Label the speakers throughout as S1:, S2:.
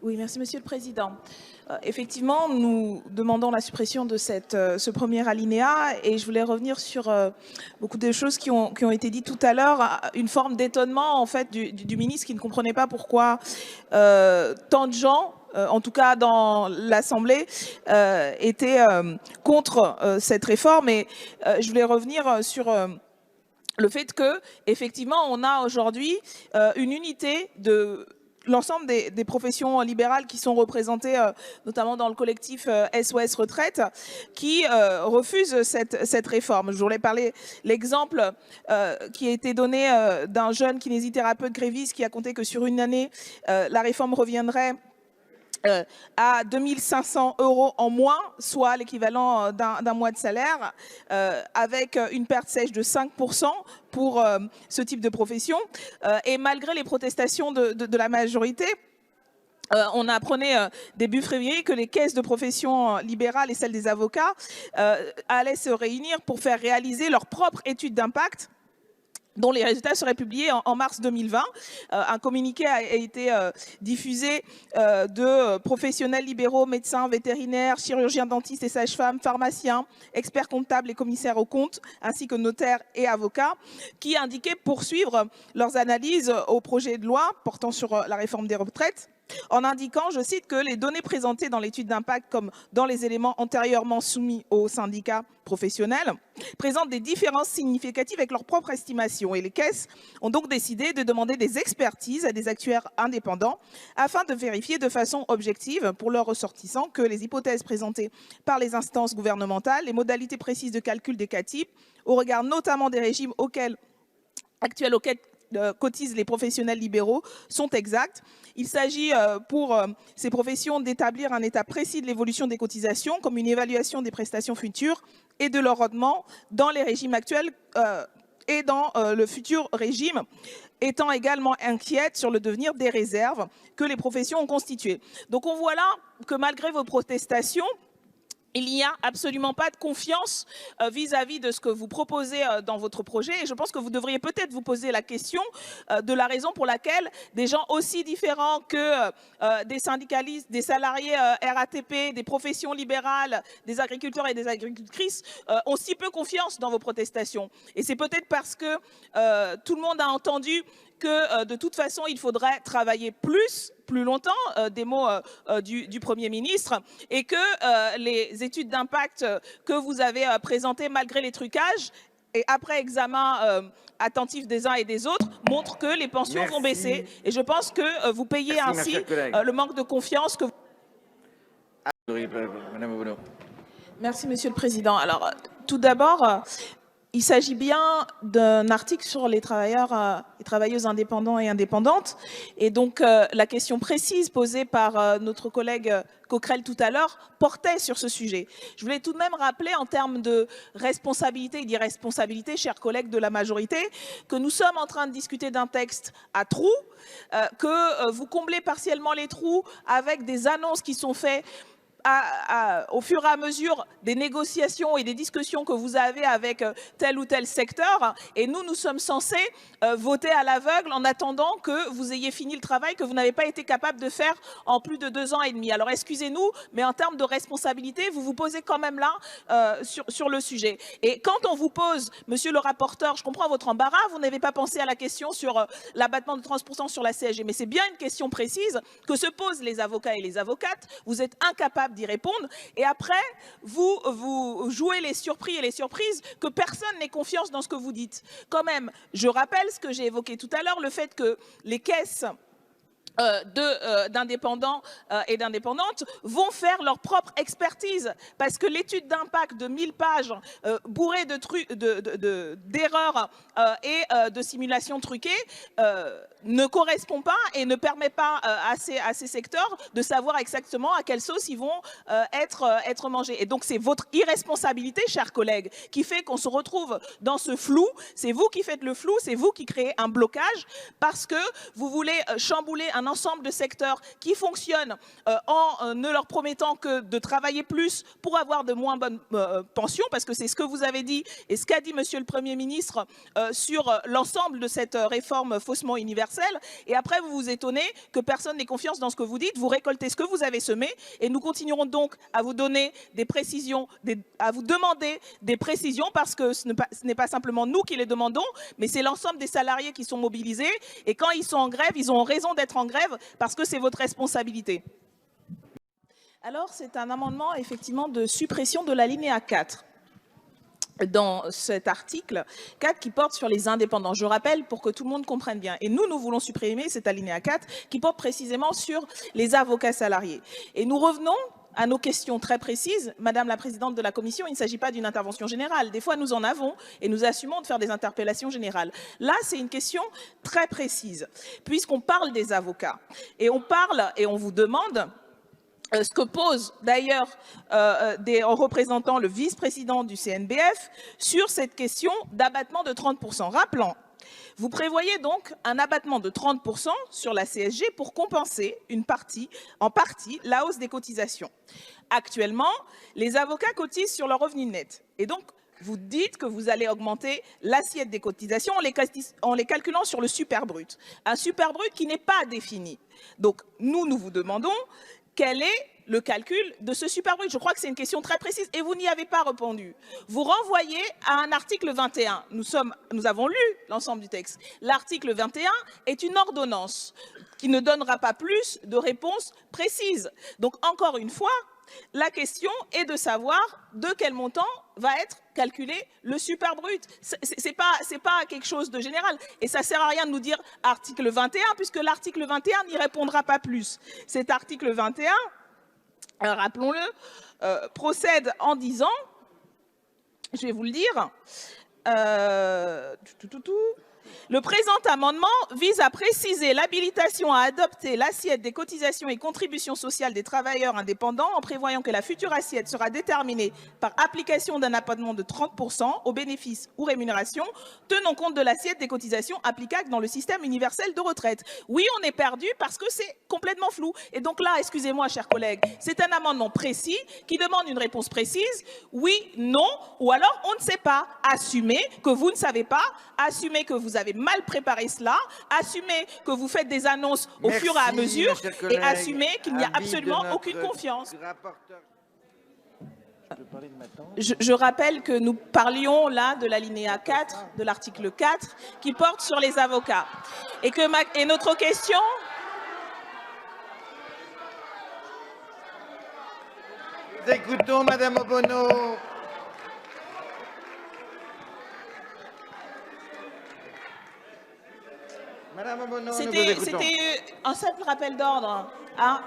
S1: Oui, merci Monsieur le Président. Effectivement, nous demandons la suppression de ce premier alinéa et je voulais revenir sur beaucoup de choses qui ont été dites tout à l'heure. Une forme d'étonnement en fait du ministre qui ne comprenait pas pourquoi tant de gens, en tout cas dans l'Assemblée, étaient contre cette réforme. Et je voulais revenir sur le fait que, effectivement, on a aujourd'hui une unité de l'ensemble des professions libérales qui sont représentées, notamment dans le collectif SOS Retraite, qui refusent cette réforme. Je voulais parler l'exemple qui a été donné d'un jeune kinésithérapeute gréviste qui a compté que sur une année, la réforme reviendrait à 2 500 € en moins, soit l'équivalent d'un mois de salaire, avec une perte sèche de 5% pour ce type de profession. Et malgré les protestations de la majorité, on apprenait début février que les caisses de profession libérales et celles des avocats allaient se réunir pour faire réaliser leur propre étude d'impact, dont les résultats seraient publiés en mars 2020. Un communiqué a été diffusé de professionnels libéraux, médecins, vétérinaires, chirurgiens, dentistes et sages-femmes, pharmaciens, experts comptables et commissaires aux comptes, ainsi que notaires et avocats, qui indiquaient poursuivre leurs analyses au projet de loi portant sur la réforme des retraites, en indiquant, je cite, que les données présentées dans l'étude d'impact comme dans les éléments antérieurement soumis aux syndicats professionnels présentent des différences significatives avec leur propre estimation. Et les caisses ont donc décidé de demander des expertises à des actuaires indépendants afin de vérifier de façon objective pour leurs ressortissants que les hypothèses présentées par les instances gouvernementales, les modalités précises de calcul des CATIP, au regard notamment des régimes actuels auxquels cotisent les professionnels libéraux, sont exacts. Il s'agit pour ces professions d'établir un état précis de l'évolution des cotisations, comme une évaluation des prestations futures et de leur rendement dans les régimes actuels et dans le futur régime, étant également inquiète sur le devenir des réserves que les professions ont constituées. Donc on voit là que malgré vos protestations, il n'y a absolument pas de confiance vis-à-vis de ce que vous proposez dans votre projet. Et je pense que vous devriez peut-être vous poser la question de la raison pour laquelle des gens aussi différents que des syndicalistes, des salariés RATP, des professions libérales, des agriculteurs et des agricultrices ont si peu confiance dans vos protestations. Et c'est peut-être parce que tout le monde a entendu que de toute façon, il faudrait travailler plus longtemps, des mots du Premier ministre, et que les études d'impact que vous avez présentées malgré les trucages, et après examen attentif des uns et des autres, montrent que les pensions vont baisser. Et je pense que vous payez ainsi le manque de confiance que vous...
S2: Madame Obono.
S1: Merci, Monsieur le Président. Alors, tout d'abord, il s'agit bien d'un article sur les travailleurs et travailleuses indépendants et indépendantes. Et donc, la question précise posée par notre collègue Coquerel tout à l'heure portait sur ce sujet. Je voulais tout de même rappeler en termes de responsabilité et d'irresponsabilité, chers collègues de la majorité, que nous sommes en train de discuter d'un texte à trous, que vous comblez partiellement les trous avec des annonces qui sont faites au fur et à mesure des négociations et des discussions que vous avez avec tel ou tel secteur. Et nous sommes censés voter à l'aveugle en attendant que vous ayez fini le travail que vous n'avez pas été capable de faire en plus de 2 ans et demi. Alors excusez-nous, mais en termes de responsabilité, vous vous posez quand même là sur le sujet. Et quand on vous pose, monsieur le rapporteur, je comprends votre embarras, vous n'avez pas pensé à la question sur l'abattement de 30% sur la CSG, mais c'est bien une question précise que se posent les avocats et les avocates. Vous êtes incapables d'y répondre, et après, vous jouez les surpris et les surprises, que personne n'ait confiance dans ce que vous dites. Quand même, je rappelle ce que j'ai évoqué tout à l'heure, le fait que les caisses d'indépendants et d'indépendantes vont faire leur propre expertise, parce que l'étude d'impact de 1000 pages bourrée d'erreurs et de simulations truquées ne correspond pas et ne permet pas à ces secteurs de savoir exactement à quelle sauce ils vont être mangés. Et donc c'est votre irresponsabilité, chers collègues, qui fait qu'on se retrouve dans ce flou. C'est vous qui faites le flou, c'est vous qui créez un blocage, parce que vous voulez chambouler un un ensemble de secteurs qui fonctionnent en ne leur promettant que de travailler plus pour avoir de moins bonnes pensions, parce que c'est ce que vous avez dit et ce qu'a dit Monsieur le Premier ministre sur l'ensemble de cette réforme faussement universelle. Et après, vous vous étonnez que personne n'ait confiance dans ce que vous dites. Vous récoltez ce que vous avez semé et nous continuerons donc à vous donner des précisions, à vous demander des précisions, parce que ce n'est pas simplement nous qui les demandons, mais c'est l'ensemble des salariés qui sont mobilisés. Et quand ils sont en grève, ils ont raison d'être en grève parce que c'est votre responsabilité. Alors, c'est un amendement effectivement de suppression de l'alinéa 4 dans cet article 4 qui porte sur les indépendants. Je rappelle pour que tout le monde comprenne bien. Et nous voulons supprimer cet alinéa 4 qui porte précisément sur les avocats salariés. Et nous revenons à nos questions très précises. Madame la présidente de la commission, il ne s'agit pas d'une intervention générale. Des fois, nous en avons et nous assumons de faire des interpellations générales. Là, c'est une question très précise, puisqu'on parle des avocats. Et on parle et on vous demande ce que pose d'ailleurs en représentant le vice-président du CNBF sur cette question d'abattement de 30%. Rappelant, vous prévoyez donc un abattement de 30% sur la CSG pour compenser en partie la hausse des cotisations. Actuellement, les avocats cotisent sur leur revenu net. Et donc, vous dites que vous allez augmenter l'assiette des cotisations en les calculant sur le super brut. Un super brut qui n'est pas défini. Donc, nous vous demandons quel est le calcul de ce super brut. Je crois que c'est une question très précise et vous n'y avez pas répondu. Vous renvoyez à un article 21. Nous avons lu l'ensemble du texte. L'article 21 est une ordonnance qui ne donnera pas plus de réponses précises. Donc, encore une fois, la question est de savoir de quel montant va être calculé le super brut. C'est pas quelque chose de général. Et ça sert à rien de nous dire article 21, puisque l'article 21 n'y répondra pas plus. Cet article 21, rappelons-le, procède en disant, je vais vous le dire, le présent amendement vise à préciser l'habilitation à adopter l'assiette des cotisations et contributions sociales des travailleurs indépendants en prévoyant que la future assiette sera déterminée par application d'un abattement de 30% aux bénéfices ou rémunérations tenant compte de l'assiette des cotisations applicables dans le système universel de retraite. Oui, on est perdu parce que c'est complètement flou. Et donc là, excusez-moi, chers collègues, c'est un amendement précis qui demande une réponse précise. Oui, non, ou alors on ne sait pas. Assumez que vous ne savez pas, assumez que vous avez mal préparé cela, assumez que vous faites des annonces au fur et à mesure et assumez qu'il n'y a absolument aucune confiance. Je rappelle que nous parlions là de l'alinéa 4 de l'article 4 qui porte sur les avocats et notre question...
S2: Nous écoutons Madame Obono.
S1: C'était un simple rappel d'ordre. Hein.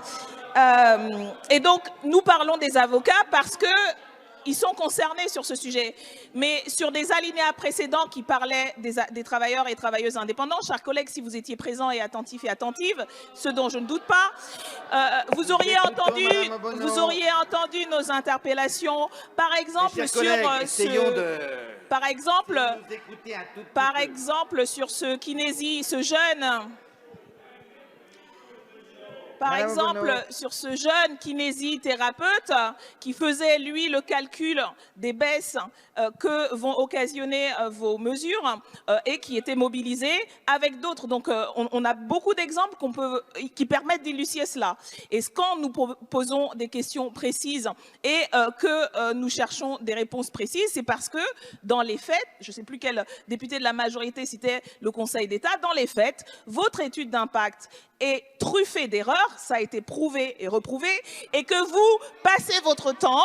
S1: Et donc, nous parlons des avocats parce qu'ils sont concernés sur ce sujet. Mais sur des alinéas précédents qui parlaient des travailleurs et travailleuses indépendants, chers collègues, si vous étiez présents et attentifs et attentives, ce dont je ne doute pas, vous auriez entendu nos interpellations, par exemple par exemple sur ce jeune kinésithérapeute qui faisait, lui, le calcul des baisses que vont occasionner vos mesures et qui était mobilisé avec d'autres. Donc, on a beaucoup d'exemples qui permettent d'illustrer cela. Et quand nous posons des questions précises et que nous cherchons des réponses précises, c'est parce que, dans les faits, je ne sais plus quel député de la majorité citait le Conseil d'État, dans les faits, votre étude d'impact est truffée d'erreurs, ça a été prouvé et reprouvé, et que vous passez votre temps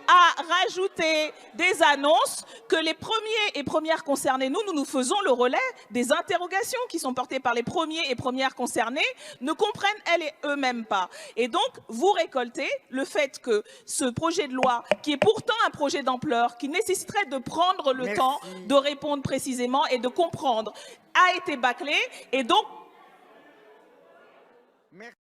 S1: à rajouter des annonces que les premiers et premières concernés, nous faisons le relais des interrogations qui sont portées par les premiers et premières concernés, ne comprennent elles et eux-mêmes pas. Et donc, vous récoltez le fait que ce projet de loi, qui est pourtant un projet d'ampleur, qui nécessiterait de prendre le temps de répondre précisément et de comprendre, a été bâclé, et donc